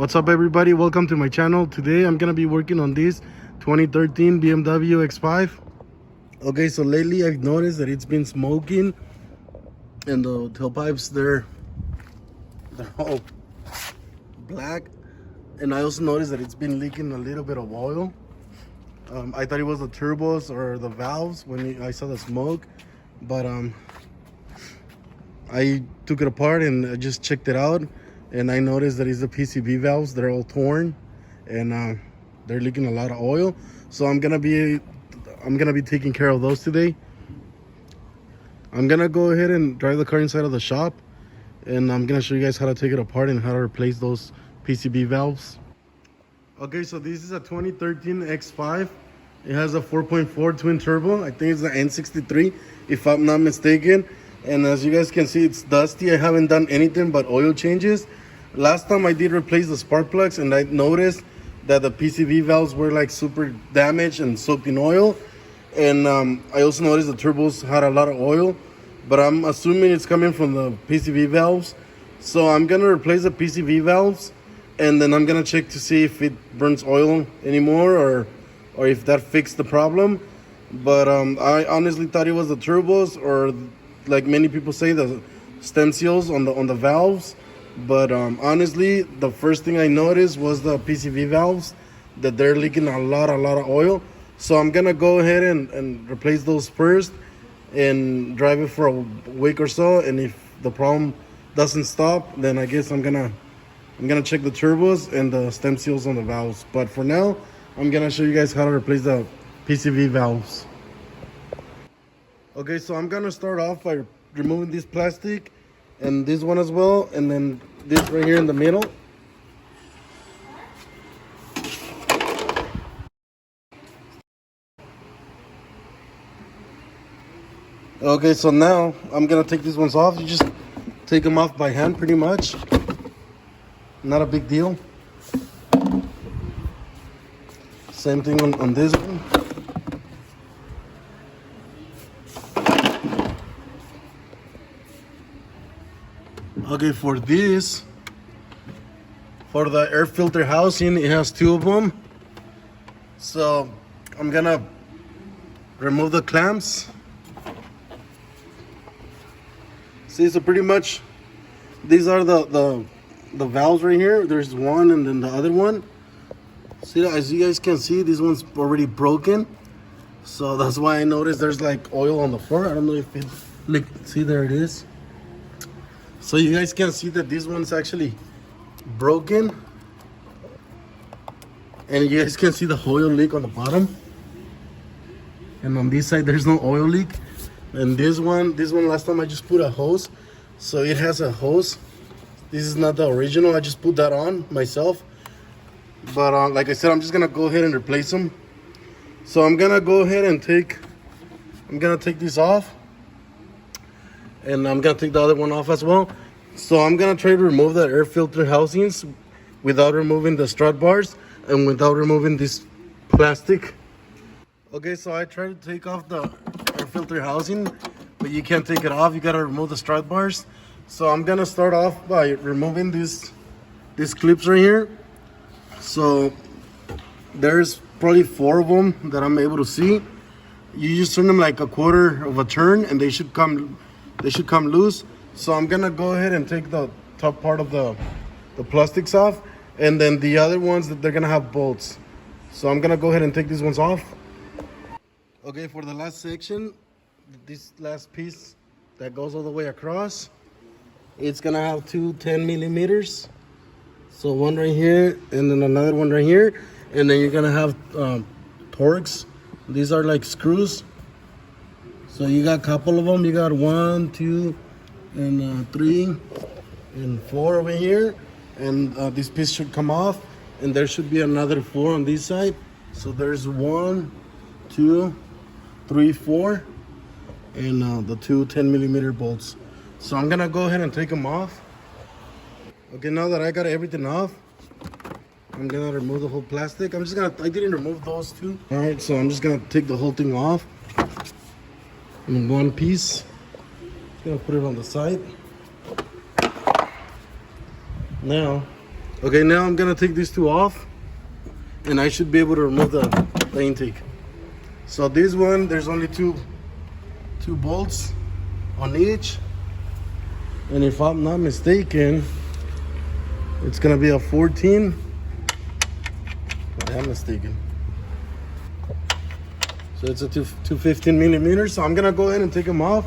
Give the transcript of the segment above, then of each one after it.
What's up, everybody? Welcome to my channel. Today I'm gonna be working on this 2013 BMW X5. Okay, so lately I've noticed that it's been smoking and the tailpipes they're all black, and I also noticed that it's been leaking a little bit of oil. I thought it was the turbos or the valves when I saw the smoke, but I took it apart and I just checked it out, and I noticed that it's the PCV valves. They're all torn and they're leaking a lot of oil. So I'm gonna be taking care of those today. I'm gonna go ahead and drive the car inside of the shop, and I'm gonna show you guys how to take it apart and how to replace those PCV valves. Okay, so this is a 2013 X5. It has a 4.4 twin turbo. I think it's the N63 if I'm not mistaken. And as you guys can see, it's dusty. I haven't done anything but oil changes. Last time I did replace the spark plugs, and I noticed that the PCV valves were like super damaged and soaked in oil. And I also noticed the turbos had a lot of oil, but I'm assuming it's coming from the PCV valves. So I'm gonna replace the PCV valves, and then I'm gonna check to see if it burns oil anymore or if that fixed the problem. But I honestly thought it was the turbos, or like many people say, the stem seals on the valves. But honestly, the first thing I noticed was the PCV valves, that they're leaking a lot of oil. So I'm gonna go ahead and replace those first and drive it for a week or so, and if the problem doesn't stop, then I guess I'm gonna check the turbos and the stem seals on the valves. But for now, I'm gonna show you guys how to replace the PCV valves. Okay, so I'm gonna start off by removing this plastic and this one as well, and then this right here in the middle. Okay, so now I'm gonna take these ones off. You just take them off by hand pretty much. Not a big deal. Same thing on this one. Okay, for this, for the air filter housing, it has two of them. So I'm gonna remove the clamps. See, so pretty much these are the valves right here. There's one and then the other one. See, as you guys can see, this one's already broken. So that's why I noticed there's like oil on the floor. I don't know if it, like, see, there it is. So you guys can see that this one's actually broken, and you guys can see the oil leak on the bottom, and on this side there's no oil leak. And this one last time I just put a hose, so it has a hose. This is not the original, I just put that on myself. But like I said, I'm just gonna go ahead and replace them. So I'm gonna go ahead and take this off, and I'm gonna take the other one off as well. So I'm gonna try to remove the air filter housings without removing the strut bars and without removing this plastic. Okay, so I tried to take off the air filter housing, but you can't take it off. You gotta remove the strut bars. So I'm gonna start off by removing these clips right here. So there's probably 4 of them that I'm able to see. You just turn them like a quarter of a turn, and they should come loose. So I'm gonna go ahead and take the top part of the plastics off, and then the other ones that they're gonna have bolts. So I'm gonna go ahead and take these ones off. Okay, for the last section, this last piece that goes all the way across, it's gonna have 2 10 millimeters. So one right here, and then another one right here, and then you're gonna have Torx. These are like screws. So you got a couple of them. You got 1, 2, and 3, and 4 over here. And this piece should come off, and there should be another 4 on this side. So there's 1, 2, 3, 4, and the 2 10 millimeter bolts. So I'm gonna go ahead and take them off. Okay, now that I got everything off, I'm gonna remove the whole plastic. I didn't remove those 2. All right, so I'm just gonna take the whole thing off in one piece. Just gonna put it on the side. Now Okay, now I'm gonna take these two off, and I should be able to remove the intake. So this one, there's only two bolts on each, and if I'm not mistaken, it's gonna be a 14. I am mistaken. So it's a 215 millimeters. So I'm gonna go ahead and take them off,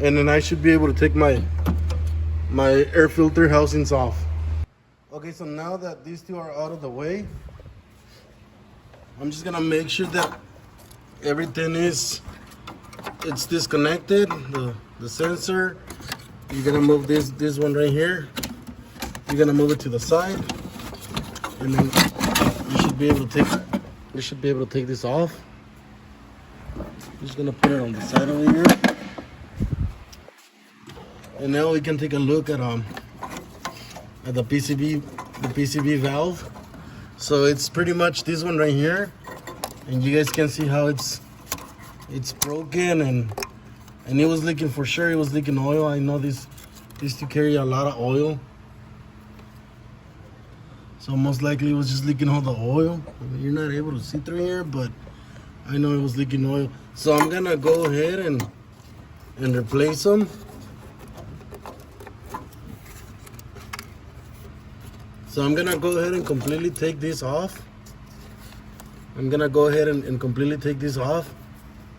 and then I should be able to take my air filter housings off. Okay, so now that these two are out of the way, I'm just gonna make sure that everything it's disconnected. The sensor, you're gonna move this one right here. You're gonna move it to the side, and then you should be able to take this off. I'm just gonna put it on the side over here, and now we can take a look at the PCB valve. So it's pretty much this one right here, and you guys can see how it's broken, and it was leaking for sure. It was leaking oil. I know these two carry a lot of oil, so most likely it was just leaking all the oil. I mean, you're not able to see through here, but I know it was leaking oil. So I'm gonna go ahead and replace them. So I'm gonna go ahead and completely take this off. I'm gonna go ahead and completely take this off,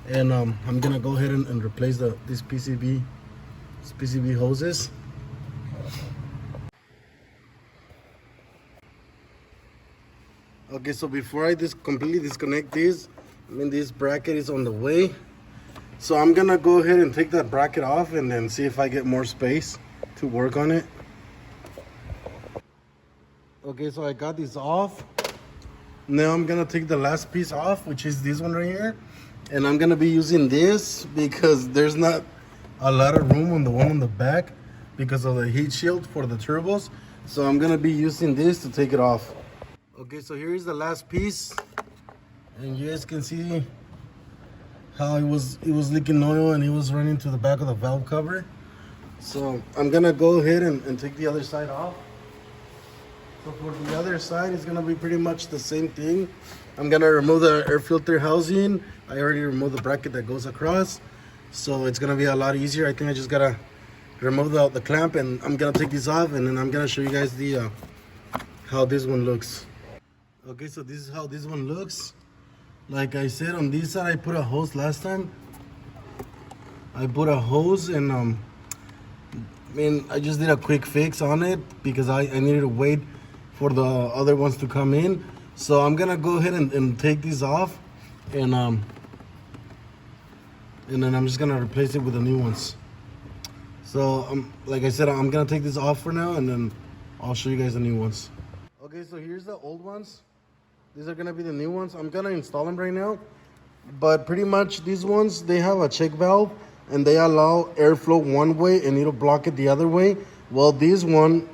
and I'm gonna go ahead and replace these PCB hoses. Okay, so before I completely disconnect this, this bracket is on the way. So I'm gonna go ahead and take that bracket off and then see if I get more space to work on it. Okay, so I got this off. Now I'm gonna take the last piece off, which is this one right here. And I'm gonna be using this because there's not a lot of room on the one on the back because of the heat shield for the turbos. So I'm gonna be using this to take it off. Okay, so here is the last piece. And you guys can see how it was leaking oil and it was running to the back of the valve cover. So I'm gonna go ahead and take the other side off. So for the other side, it's gonna be pretty much the same thing. I'm gonna remove the air filter housing. I already removed the bracket that goes across, so it's gonna be a lot easier. I think I just gotta remove the clamp, and I'm gonna take this off, and then I'm gonna show you guys the how this one looks. Okay, so this is how this one looks. Like I said, on this side I put a hose last time. I put a hose, and I just did a quick fix on it because I needed to wait for the other ones to come in. So I'm gonna go ahead and take these off, and then I'm just gonna replace it with the new ones. So like I said, I'm gonna take this off for now, and then I'll show you guys the new ones. Okay, so here's the old ones. These are gonna be the new ones. I'm gonna install them right now, but pretty much these ones, they have a check valve and they allow airflow one way and it'll block it the other way. Well, this one,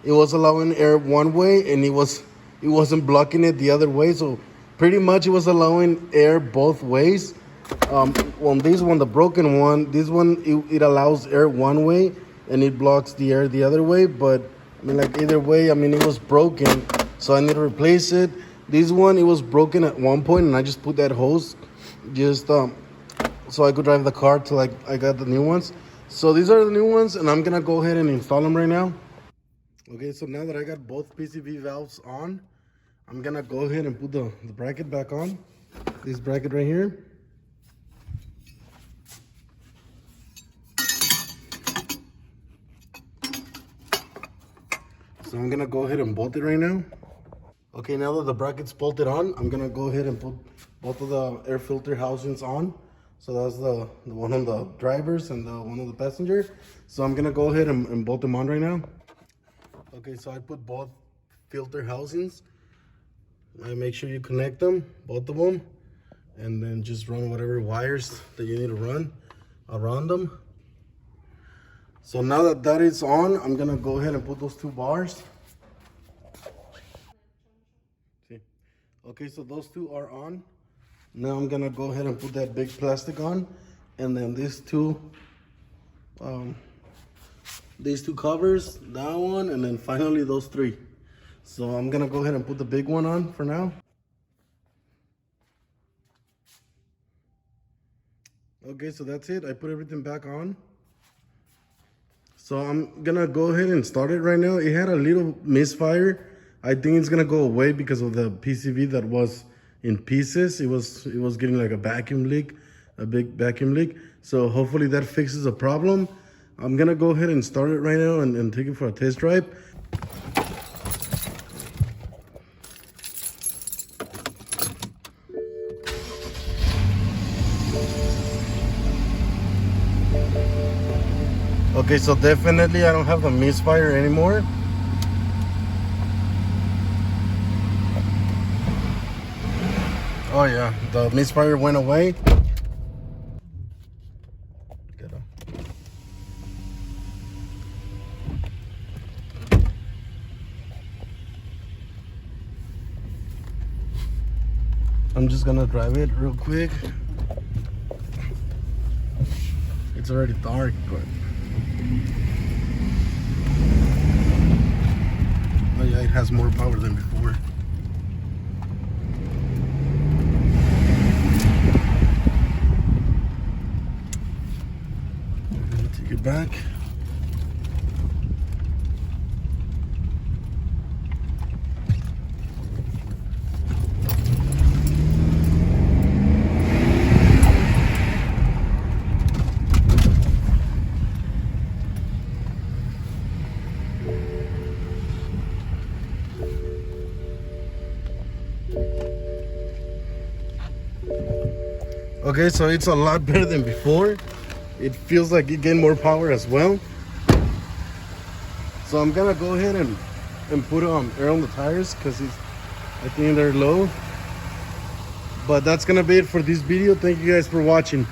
it was allowing air one way and it wasn't blocking it the other way. So pretty much it was allowing air both ways. On this one, the broken one, this one, it allows air one way and it blocks the air the other way. But like either way, it was broken, so I need to replace it. This one, it was broken at one point, and I just put that hose just so I could drive the car till I got the new ones. So these are the new ones, and I'm gonna go ahead and install them right now. Okay, so now that I got both PCB valves on, I'm gonna go ahead and put the bracket back on. This bracket right here. So I'm gonna go ahead and bolt it right now. Okay, now that the bracket's bolted on, I'm gonna go ahead and put both of the air filter housings on. So that's the one on the drivers and the one on the passenger. So I'm gonna go ahead and bolt them on right now. Okay, so I put both filter housings. I make sure you connect them, both of them, and then just run whatever wires that you need to run around them. So now that that is on, I'm gonna go ahead and put those two bars. See? Okay, so those two are on. Now I'm gonna go ahead and put that big plastic on, and then these two covers, that one, and then finally those three. So I'm gonna go ahead and put the big one on for now. Okay, so that's it. I put everything back on. So I'm gonna go ahead and start it right now. It had a little misfire. I think it's gonna go away because of the PCV that was in pieces. It was getting like a vacuum leak, a big vacuum leak. So hopefully that fixes the problem. I'm gonna go ahead and start it right now and take it for a test drive. Okay, so definitely I don't have the misfire anymore. Oh yeah, the misfire went away. I'm just gonna drive it real quick. It's already dark, but oh yeah, it has more power than before. I'm gonna take it back. Okay, so it's a lot better than before. It feels like it gained more power as well. So I'm gonna go ahead and put air on the tires because I think they're low. But that's gonna be it for this video. Thank you guys for watching.